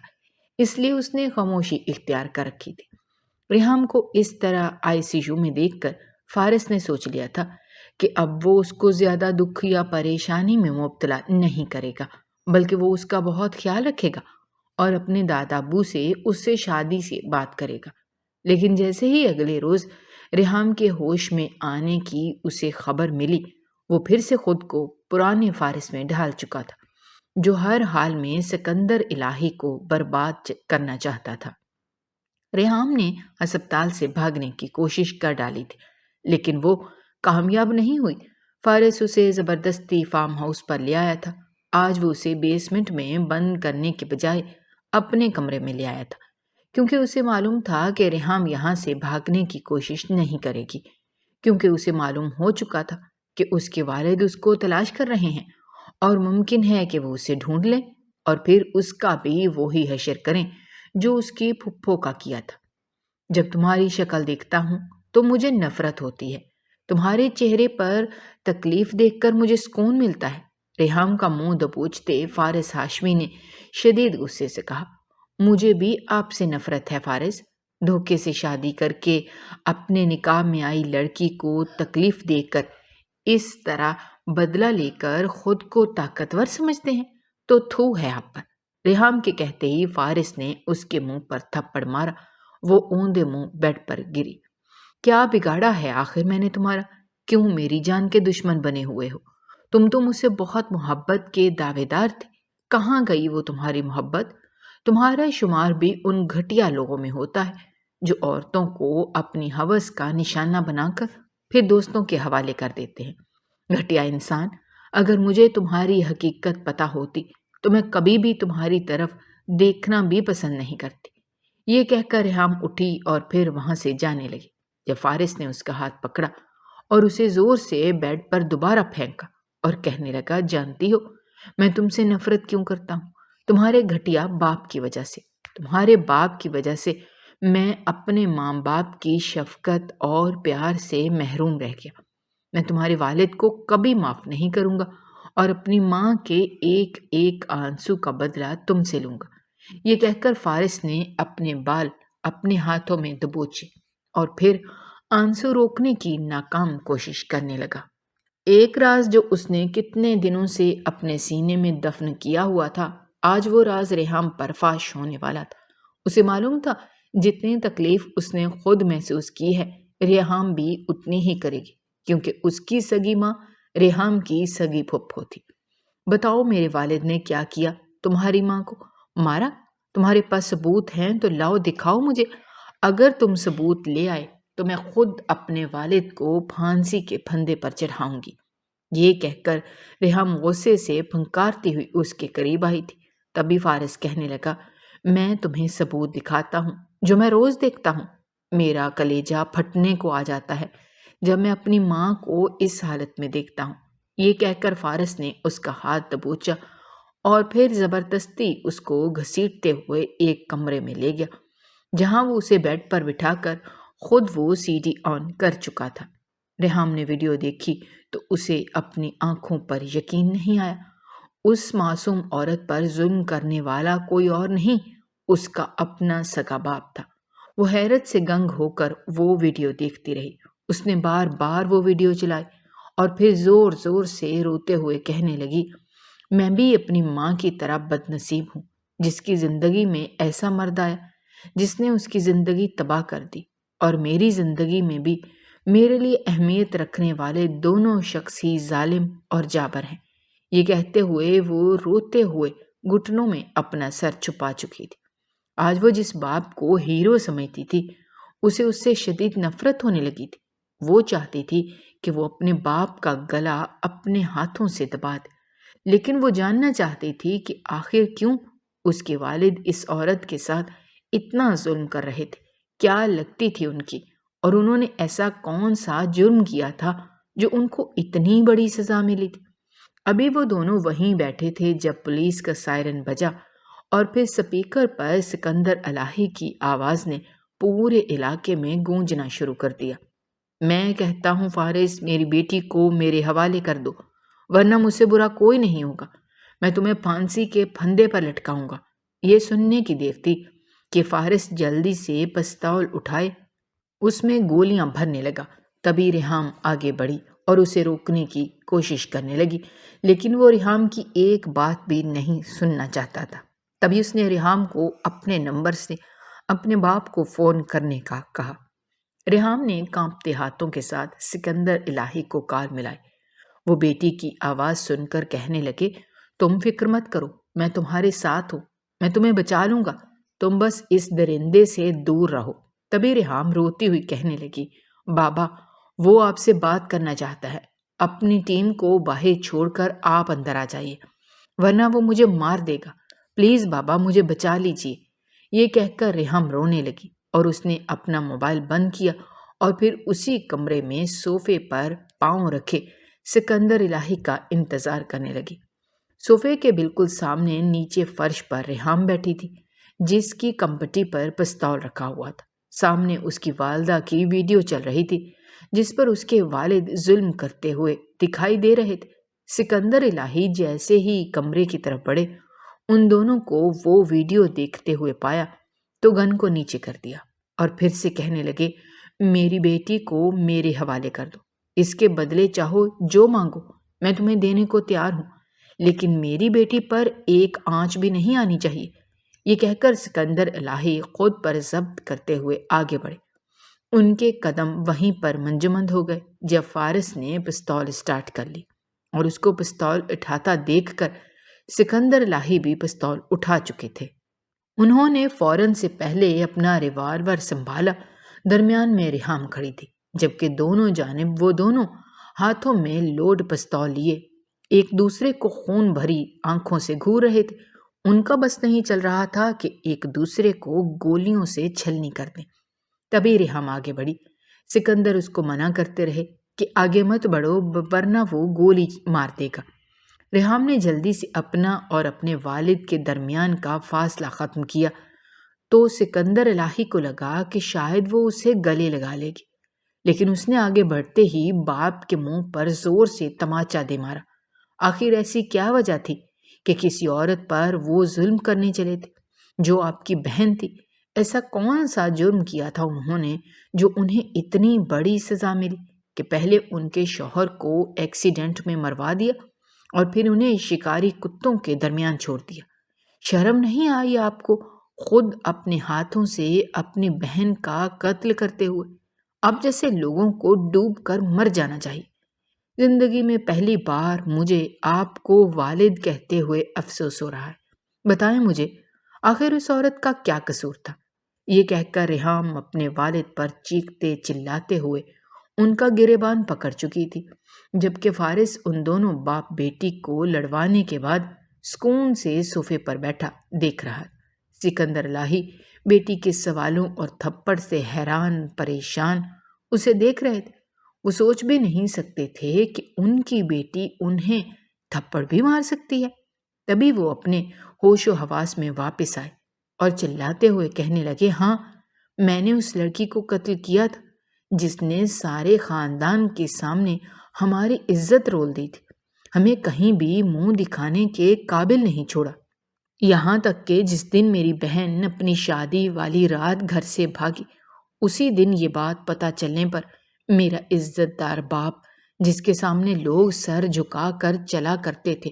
اس لیے اس نے خاموشی اختیار کر رکھی تھی۔ ریحام کو اس طرح ICU میں دیکھ کر فارس نے سوچ لیا تھا کہ اب وہ اس کو زیادہ دکھ یا پریشانی میں مبتلا نہیں کرے گا، بلکہ وہ اس کا بہت خیال رکھے گا اور اپنے دادا ابو سے اس سے شادی سے بات کرے گا۔ لیکن جیسے ہی اگلے روز ریحام کے ہوش میں آنے کی اسے خبر ملی، وہ پھر سے خود کو پرانے فارس میں ڈھال چکا تھا، جو ہر حال میں سکندر الہی کو برباد کرنا چاہتا تھا۔ ریحام نے اسپتال سے بھاگنے کی کوشش کر ڈالی تھی، لیکن وہ کامیاب نہیں ہوئی۔ فارس اسے زبردستی فارم ہاؤس پر لے آیا تھا۔ آج وہ اسے بیسمنٹ میں بند کرنے کے بجائے اپنے کمرے میں لے آیا تھا، کیونکہ اسے معلوم تھا کہ ریحام یہاں سے بھاگنے کی کوشش نہیں کرے گی، کیونکہ اسے معلوم ہو چکا تھا کہ اس کے والد اس کو تلاش کر رہے ہیں اور ممکن ہے کہ وہ اسے ڈھونڈ لیں اور پھر اس کا بھی وہی حشر کریں جو اس کی پھپھو کا کیا تھا۔ جب تمہاری شکل دیکھتا ہوں تو مجھے نفرت ہوتی ہے، تمہارے چہرے پر تکلیف دیکھ کر مجھے سکون ملتا ہے۔ ریحام کا منہ دبوچتے فارس ہاشمی نے شدید غصے سے کہا، مجھے بھی آپ سے نفرت ہے فارس۔ دھوکے سے شادی کر کے اپنے نکاح میں آئی لڑکی کو تکلیف دے کر اس طرح بدلہ لے کر خود کو طاقتور سمجھتے ہیں تو تھو ہے آپ پر۔ ریحام کے کہتے ہی فارس نے اس کے منہ پر تھپڑ مارا۔ وہ اوندے منہ بیڈ پر گری۔ کیا بگاڑا ہے آخر میں نے تمہارا؟ کیوں میری جان کے دشمن بنے ہوئے ہو؟ تم تو مجھ سے بہت محبت کے دعوے دار تھے، کہاں گئی وہ تمہاری محبت؟ تمہارا شمار بھی ان گھٹیا لوگوں میں ہوتا ہے جو عورتوں کو اپنی ہوس کا نشانہ بنا کر پھر دوستوں کے حوالے کر دیتے ہیں۔ گھٹیا انسان، اگر مجھے تمہاری حقیقت پتہ ہوتی تو میں کبھی بھی تمہاری طرف دیکھنا بھی پسند نہیں کرتی۔ یہ کہہ کر ریحام اٹھی اور پھر وہاں سے جانے لگی، جب فارس نے اس کا ہاتھ پکڑا اور اسے زور سے بیڈ پر دوبارہ پھینکا اور کہنے لگا، جانتی ہو میں تم سے نفرت کیوں کرتا ہوں؟ تمہارے گھٹیا باپ کی وجہ سے، تمہارے باپ کی وجہ سے میں اپنے ماں باپ کی شفقت اور پیار سے محروم رہ گیا۔ میں تمہارے والد کو کبھی معاف نہیں کروں گا اور اپنی ماں کے ایک ایک آنسو کا بدلہ تم سے لوں گا۔ یہ کہہ کر فارس نے اپنے بال اپنے ہاتھوں میں دبوچے اور پھر آنسو روکنے کی ناکام کوشش کرنے لگا۔ ایک راز جو اس نے کتنے دنوں سے اپنے سینے میں دفن کیا ہوا تھا، آج وہ راز ریحام پر فاش ہونے والا تھا۔ اسے معلوم تھا جتنی تکلیف اس نے خود محسوس کی ہے، ریحام بھی اتنی ہی کرے گی، کیونکہ اس کی سگی ماں ریحام کی سگی پھپھو تھی۔ بتاؤ میرے والد نے کیا کیا؟ تمہاری ماں کو مارا؟ تمہارے پاس ثبوت ہیں تو لاؤ، دکھاؤ مجھے۔ اگر تم ثبوت لے آئے تو میں خود اپنے والد کو پھانسی کے پھندے پر چڑھاؤں گی۔ یہ کہہ کر ریحام غصے سے پھنکارتی ہوئی اس کے قریب آئی تھی۔ تبھی فارس کہنے لگا، میں تمہیں ثبوت دکھاتا ہوں جو میں روز دیکھتا ہوں۔ میرا کلیجہ پھٹنے کو آ جاتا ہے جب میں اپنی ماں کو اس حالت میں دیکھتا ہوں۔ یہ کہہ کر فارس نے اس کا ہاتھ دبوچا اور پھر زبردستی اس کو گھسیٹتے ہوئے ایک کمرے میں لے گیا، جہاں وہ اسے بیڈ پر بٹھا کر خود وہ سی ڈی آن کر چکا تھا۔ ریحام نے ویڈیو دیکھی تو اسے اپنی آنکھوں پر یقین نہیں آیا۔ اس معصوم عورت پر ظلم کرنے والا کوئی اور نہیں، اس کا اپنا سگا باپ تھا۔ وہ حیرت سے گنگ ہو کر وہ ویڈیو دیکھتی رہی۔ اس نے بار بار وہ ویڈیو چلائی اور پھر زور زور سے روتے ہوئے کہنے لگی، میں بھی اپنی ماں کی طرح بد نصیب ہوں، جس کی زندگی میں ایسا مرد آیا جس نے اس کی زندگی تباہ کر دی، اور میری زندگی میں بھی میرے لیے اہمیت رکھنے والے دونوں شخص ہی ظالم اور جابر ہیں۔ یہ کہتے ہوئے وہ روتے ہوئے گھٹنوں میں اپنا سر چھپا چکی تھی۔ آج وہ جس باپ کو ہیرو سمجھتی تھی، اسے اس سے شدید نفرت ہونے لگی تھی۔ وہ چاہتی تھی کہ وہ اپنے باپ کا گلا اپنے ہاتھوں سے دبا دے، لیکن وہ جاننا چاہتی تھی کہ آخر کیوں اس کے والد اس عورت کے ساتھ اتنا ظلم کر رہے تھے، کیا لگتی تھی ان کی، اور انہوں نے ایسا کون سا جرم کیا تھا جو ان کو اتنی بڑی سزا ملی تھی۔ ابھی وہ دونوں وہیں بیٹھے تھے جب پولیس کا سائرن بجا اور پھر سپیکر پر سکندر الہی کی آواز نے پورے علاقے میں گونجنا شروع کر دیا، میں کہتا ہوں فارس، میری بیٹی کو میرے حوالے کر دو، ورنہ مجھ سے برا کوئی نہیں ہوگا، میں تمہیں پھانسی کے پھندے پر لٹکاؤں گا۔ یہ سننے کی دیر تھی کہ فارس جلدی سے پستول اٹھائے اس میں گولیاں بھرنے لگا۔ تبھی ریحام آگے بڑھی اور اسے روکنے کی کوشش کرنے لگی، لیکن وہ ریحام کی ایک بات بھی نہیں سننا چاہتا تھا۔ تبھی اس نے ریحام کو اپنے نمبر سے اپنے باپ کو فون کرنے کا کہا۔ ریحام نے کانپتے ہاتھوں کے ساتھ سکندر الہی کو کال ملائی۔ وہ بیٹی کی آواز سن کر کہنے لگے، تم فکر مت کرو، میں تمہارے ساتھ ہوں، میں تمہیں بچا لوں گا، تم بس اس درندے سے دور رہو۔ تبھی ریحام روتی ہوئی کہنے لگی، بابا وہ آپ سے بات کرنا چاہتا ہے، اپنی ٹیم کو باہر چھوڑ کر آپ اندر آ جائیے، ورنہ وہ مجھے مار دے گا، پلیز بابا مجھے بچا لیجیے۔ یہ کہہ کر ریحام رونے لگی اور اس نے اپنا موبائل بند کیا اور پھر اسی کمرے میں صوفے پر پاؤں رکھے سکندر الہی کا انتظار کرنے لگی۔ صوفے کے بالکل سامنے نیچے فرش پر ریحام بیٹھی تھی، جس کی کمپٹی پر پستول رکھا ہوا تھا۔ سامنے اس کی والدہ کی ویڈیو چل رہی تھی، جس پر اس کے والد ظلم کرتے ہوئے دکھائی دے رہے تھے۔ سکندر الہی جیسے ہی کمرے کی طرف بڑھے، ان دونوں کو وہ ویڈیو دیکھتے ہوئے پایا تو گن کو نیچے کر دیا اور پھر سے کہنے لگے، میری بیٹی کو میرے حوالے کر دو، اس کے بدلے چاہو جو مانگو، میں تمہیں دینے کو تیار ہوں، لیکن میری بیٹی پر ایک آنچ بھی نہیں آنی چاہیے۔ یہ کہہ کر سکندر الہی خود پر ضبط کرتے ہوئے آگے بڑھے۔ ان کے قدم وہیں پر منجمد ہو گئے جب فارس نے پستول اسٹارٹ کر لی، اور اس کو پستول اٹھاتا دیکھ کر سکندر الہی بھی پستول اٹھا چکے تھے۔ انہوں نے فوراً سے پہلے اپنا ریوالور سنبھالا۔ درمیان میں ریحام کھڑی تھی، جبکہ دونوں جانب وہ دونوں ہاتھوں میں لوڈ پستول لیے ایک دوسرے کو خون بھری آنکھوں سے گھور رہے تھے۔ ان کا بس نہیں چل رہا تھا کہ ایک دوسرے کو گولیوں سے چھلنی کر دیں۔ تبھی ریحام آگے بڑھی۔ سکندر اس کو منع کرتے رہے کہ آگے مت بڑھو ورنہ وہ گولی مار دے گا۔ ریحام نے جلدی سے اپنا اور اپنے والد کے درمیان کا فاصلہ ختم کیا تو سکندر الہی کو لگا کہ شاید وہ اسے گلے لگا لے گی، لیکن اس نے آگے بڑھتے ہی باپ کے منہ پر زور سے تماچا دے مارا۔ آخر ایسی کیا وجہ تھی کہ کسی عورت پر وہ ظلم کرنے چلے تھے جو آپ کی بہن تھی؟ ایسا کون سا جرم کیا تھا انہوں نے جو انہیں اتنی بڑی سزا ملی کہ پہلے ان کے شوہر کو ایکسیڈنٹ میں مروا دیا اور پھر انہیں شکاری کتوں کے درمیان چھوڑ دیا؟ شرم نہیں آئی آپ کو خود اپنے ہاتھوں سے اپنی بہن کا قتل کرتے ہوئے؟ اب جیسے لوگوں کو ڈوب کر مر جانا چاہیے۔ زندگی میں پہلی بار مجھے آپ کو والد کہتے ہوئے افسوس ہو رہا ہے۔ بتائیں مجھے آخر اس عورت کا کیا قصور تھا؟ یہ کہہ کر ریحام اپنے والد پر چیختے چلاتے ہوئے ان کا گریبان پکڑ چکی تھی، جبکہ فارس ان دونوں باپ بیٹی کو لڑوانے کے بعد سکون سے صوفے پر بیٹھا دیکھ رہا۔ سکندر الہی بیٹی کے سوالوں اور تھپڑ سے حیران پریشان اسے دیکھ رہے تھے۔ وہ سوچ بھی نہیں سکتے تھے کہ ان کی بیٹی انہیں تھپڑ بھی مار سکتی ہے۔ تبھی وہ اپنے ہوش و حواس میں واپس آئے اور چلاتے ہوئے کہنے لگے، ہاں، میں نے اس لڑکی کو قتل کیا تھا جس نے سارے خاندان کے سامنے ہماری عزت رول دی تھی، ہمیں کہیں بھی منہ دکھانے کے قابل نہیں چھوڑا، یہاں تک کہ جس دن میری بہن اپنی شادی والی رات گھر سے بھاگی، اسی دن یہ بات پتہ چلنے پر میرا عزت دار باپ جس کے سامنے لوگ سر جھکا کر چلا کرتے تھے،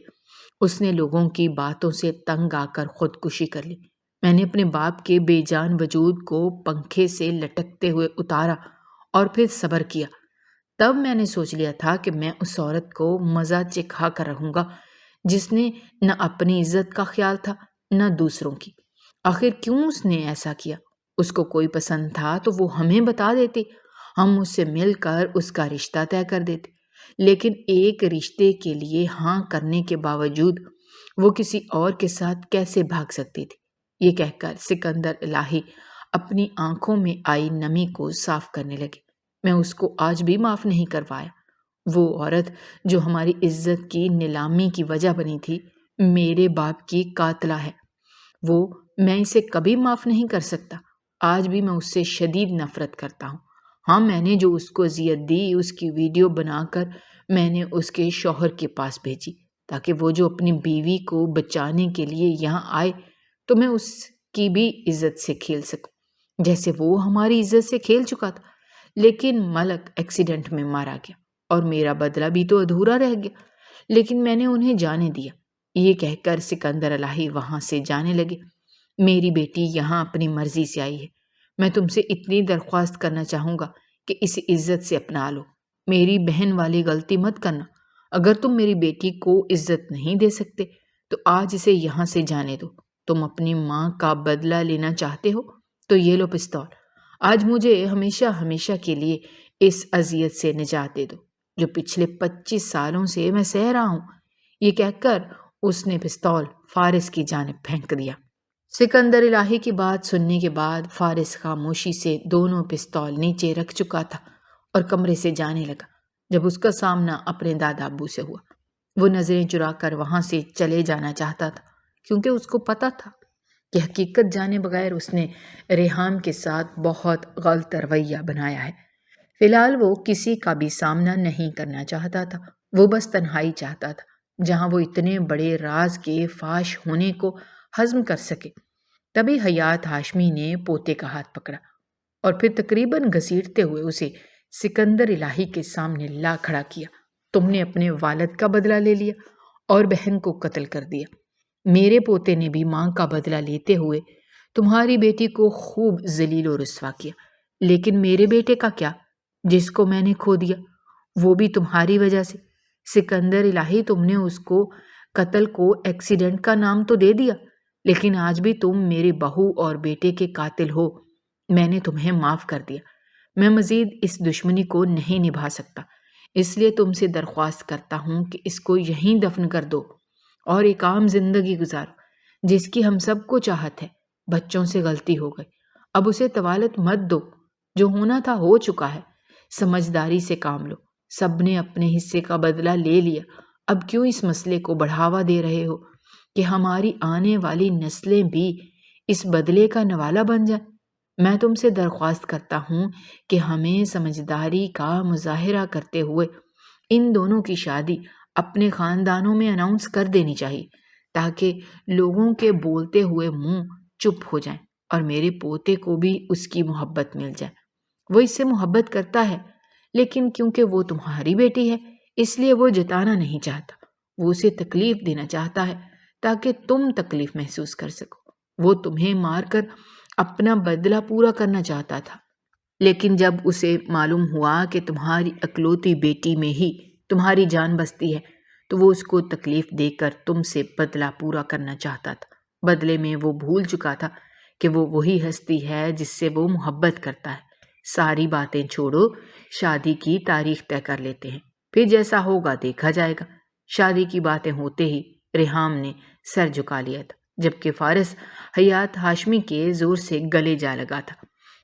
اس نے لوگوں کی باتوں سے تنگ آ کر خودکشی کر لی۔ میں نے اپنے باپ کے بے جان وجود کو پنکھے سے لٹکتے ہوئے اتارا اور پھر صبر کیا۔ تب میں نے سوچ لیا تھا کہ میں اس عورت کو مزہ چکھا کر رہوں گا جس نے نہ اپنی عزت کا خیال تھا نہ دوسروں کی۔ آخر کیوں اس نے ایسا کیا؟ اس کو کوئی پسند تھا تو وہ ہمیں بتا دیتی، ہم اس سے مل کر اس کا رشتہ طے کر دیتے۔ لیکن ایک رشتے کے لیے ہاں کرنے کے باوجود وہ کسی اور کے ساتھ کیسے بھاگ سکتی تھی؟ یہ کہہ کر سکندر الہی اپنی آنکھوں میں آئی نمی کو صاف کرنے لگے۔ میں اس کو آج بھی معاف نہیں کروایا۔ وہ عورت جو ہماری عزت کی نیلامی کی وجہ بنی تھی، میرے باپ کی قاتلہ ہے۔ میں اسے کبھی معاف نہیں کر سکتا۔ آج بھی میں اس سے شدید نفرت کرتا ہوں۔ ہاں، میں نے جو اس کو اذیت دی، اس کی ویڈیو بنا کر میں نے اس کے شوہر کے پاس بھیجی تاکہ وہ جو اپنی بیوی کو بچانے کے لیے یہاں آئے تو میں اس کی بھی عزت سے کھیل سکوں جیسے وہ ہماری عزت سے کھیل چکا تھا۔ لیکن ملک ایکسیڈنٹ میں مارا گیا اور میرا بدلہ بھی تو ادھورا رہ گیا، لیکن میں نے انہیں جانے دیا۔ یہ کہہ کر سکندر الہی وہاں سے جانے لگے۔ میری بیٹی یہاں اپنی مرضی سے آئی ہے۔ میں تم سے اتنی درخواست کرنا چاہوں گا کہ اسے عزت سے اپنا لو۔ میری بہن والی غلطی مت کرنا۔ اگر تم میری بیٹی کو عزت نہیں دے سکتے تو آج اسے یہاں سے جانے دو۔ تم اپنی ماں کا بدلہ لینا چاہتے ہو تو یہ لو پستول۔ آج مجھے ہمیشہ ہمیشہ کے لیے اس اذیت سے نجات دے دو جو پچھلے 25 سالوں سے میں سہ رہا ہوں۔ یہ کہہ کر اس نے پستول فارس کی جانب پھینک دیا۔ سکندر الہی کی بات سننے کے بعد فارس خاموشی سے دونوں پستول نیچے رکھ چکا تھا اور کمرے سے جانے لگا۔ جب اس کا سامنا اپنے دادا ابو سے ہوا، وہ نظریں چرا کر وہاں سے چلے جانا چاہتا تھا کیونکہ اس کو پتا تھا کہ حقیقت جانے بغیر اس نے ریحام کے ساتھ بہت غلط رویہ بنایا ہے۔ فی الحال وہ کسی کا بھی سامنا نہیں کرنا چاہتا تھا، وہ بس تنہائی چاہتا تھا جہاں وہ اتنے بڑے راز کے فاش ہونے کو ہضم کر سکے۔ تبھی حیات ہاشمی نے پوتے کا ہاتھ پکڑا اور پھر تقریباً گھسیٹتے ہوئے اسے سکندر الہی کے سامنے لا کھڑا کیا۔ تم نے اپنے والد کا بدلہ لے لیا اور بہن کو قتل کر دیا۔ میرے پوتے نے بھی ماں کا بدلہ لیتے ہوئے تمہاری بیٹی کو خوب ذلیل و رسوا کیا، لیکن میرے بیٹے کا کیا جس کو میں نے کھو دیا؟ وہ بھی تمہاری وجہ سے۔ سکندر الہی، تم نے اس کو قتل کو ایکسیڈنٹ کا نام تو دے دیا، لیکن آج بھی تم میری بہو اور بیٹے کے قاتل ہو۔ میں نے تمہیں معاف کر دیا۔ میں مزید اس دشمنی کو نہیں نبھا سکتا، اس لیے تم سے درخواست کرتا ہوں کہ اس کو یہیں دفن کر دو اور ایک عام زندگی گزارو جس کی ہم سب کو چاہت ہے۔ بچوں سے غلطی ہو گئی، اب اسے طوالت مت دو، جو ہونا تھا ہو چکا ہے۔ سمجھداری سے کام لو، سب نے اپنے حصے کا بدلہ لے لیا، اب کیوں اس مسئلے کو بڑھاوا دے رہے ہو کہ ہماری آنے والی نسلیں بھی اس بدلے کا نوالا بن جائیں؟ میں تم سے درخواست کرتا ہوں کہ ہمیں سمجھداری کا مظاہرہ کرتے ہوئے ان دونوں کی شادی اپنے خاندانوں میں اناؤنس کر دینی چاہیے تاکہ لوگوں کے بولتے ہوئے منہ چپ ہو جائیں اور میرے پوتے کو بھی اس کی محبت مل جائے۔ وہ اس سے محبت کرتا ہے، لیکن کیونکہ وہ تمہاری بیٹی ہے اس لیے وہ جتانا نہیں چاہتا۔ وہ اسے تکلیف دینا چاہتا ہے تاکہ تم تکلیف محسوس کر سکو۔ وہ تمہیں مار کر اپنا بدلہ پورا کرنا چاہتا تھا، لیکن جب اسے معلوم ہوا کہ تمہاری اکلوتی بیٹی میں ہی تمہاری جان بستی ہے تو وہ اس کو تکلیف دے کر تم سے بدلہ پورا کرنا چاہتا تھا۔ بدلے میں وہ بھول چکا تھا کہ وہ وہی ہستی ہے جس سے وہ محبت کرتا ہے۔ ساری باتیں چھوڑو، شادی کی تاریخ طے کر لیتے ہیں، پھر جیسا ہوگا دیکھا جائے گا۔ شادی کی باتیں ہوتے ہی ریحام نے سر جھکا لیا تھا، جبکہ فارس حیات ہاشمی کے زور سے گلے جا لگا تھا۔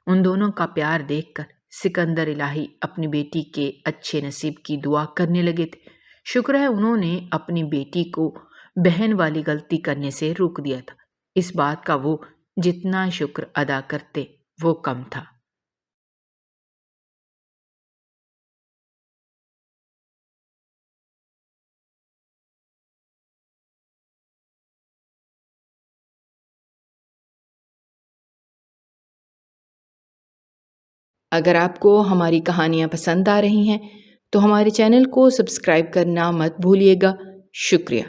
ان دونوں کا پیار دیکھ کر سکندر الہی اپنی بیٹی کے اچھے نصیب کی دعا کرنے لگے تھے۔ شکر ہے انہوں نے اپنی بیٹی کو بہن والی غلطی کرنے سے روک دیا تھا۔ اس بات کا وہ جتنا شکر ادا کرتے وہ کم تھا۔ اگر آپ کو ہماری کہانیاں پسند آ رہی ہیں تو ہمارے چینل کو سبسکرائب کرنا مت بھولیے گا۔ شکریہ۔